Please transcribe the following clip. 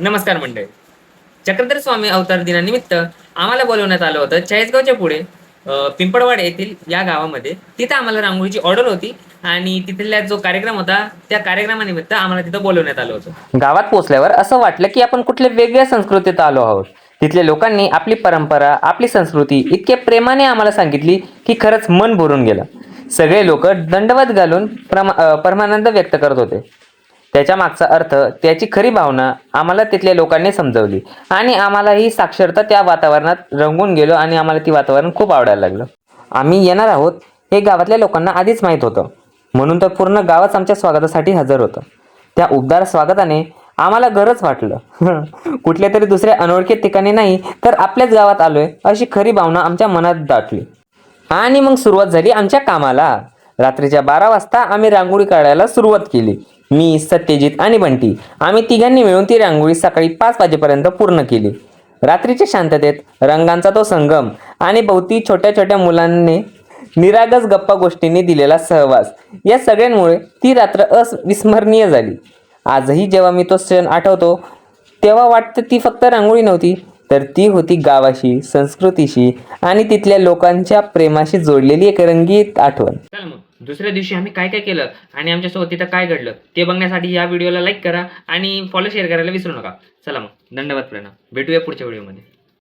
नमस्कार मंडळी. चक्रधर स्वामी अवतार दिनानिमित्त आम्हाला बोलवण्यात आलं होतं चाळीसगावच्या पुढे पिंपळवाड येथील या गावामध्ये. तिथं आम्हाला रांगोळीची ऑर्डर होती आणि तिथला जो कार्यक्रम होता त्या कार्यक्रमानिमित्त आम्हाला तिथं बोलवण्यात आलं होतं. गावात पोहोचल्यावर असं वाटलं की आपण कुठल्या वेगळ्या संस्कृतीत आलो आहोत. तिथल्या लोकांनी आपली परंपरा, आपली संस्कृती इतके प्रेमाने आम्हाला सांगितली की खरंच मन भरून गेलं. सगळे लोक दंडवत घालून परमानंद व्यक्त करत होते. त्याच्या मागचा अर्थ, त्याची खरी भावना आम्हाला तिथल्या लोकांनी समजवली आणि आम्हालाही साक्षरता त्या वातावरणात रंगून गेलो आणि आम्हाला ती वातावरण खूप आवडायला लागलं. आम्ही येणार आहोत हे गावातल्या लोकांना आधीच माहीत होतं, म्हणून तर पूर्ण गावच आमच्या स्वागतासाठी हजर होतं. त्या उबदार स्वागताने आम्हाला गरज वाटलं. कुठल्या तरी दुसऱ्या अनोळखी ठिकाणी नाही तर आपल्याच गावात आलोय अशी खरी भावना आमच्या मनात दाटली. आणि मग सुरुवात झाली आमच्या कामाला. रात्रीच्या 12 वाजता आम्ही रांगोळी काढायला सुरुवात केली. मी, सत्यजित आणि बंटी आम्ही तिघांनी मिळून ती रांगोळी सकाळी 5 वाजेपर्यंत पूर्ण केली. रात्रीच्या शांततेत रंगांचा तो संगम आणि भोवती छोट्या छोट्या मुलांनी निरागस गप्पा गोष्टींनी दिलेला सहवास, या सगळ्यांमुळे ती रात्र अविस्मरणीय झाली. आजही जेव्हा मी तो क्षण आठवतो तेव्हा वाटतं ती फक्त रांगोळी नव्हती, तर ती होती गावाशी, संस्कृतीशी आणि तिथल्या लोकांच्या प्रेमाशी जोडलेली एक रंगीत आठवण. चला मग दुसऱ्या दिवशी आम्ही काय काय केलं आणि आमच्यासोबत तिथं काय घडलं ते बघण्यासाठी या व्हिडिओला लाईक करा आणि फॉलो शेअर करायला विसरू नका. चला मग, धन्यवाद, प्रणव. भेटूया पुढच्या व्हिडिओमध्ये.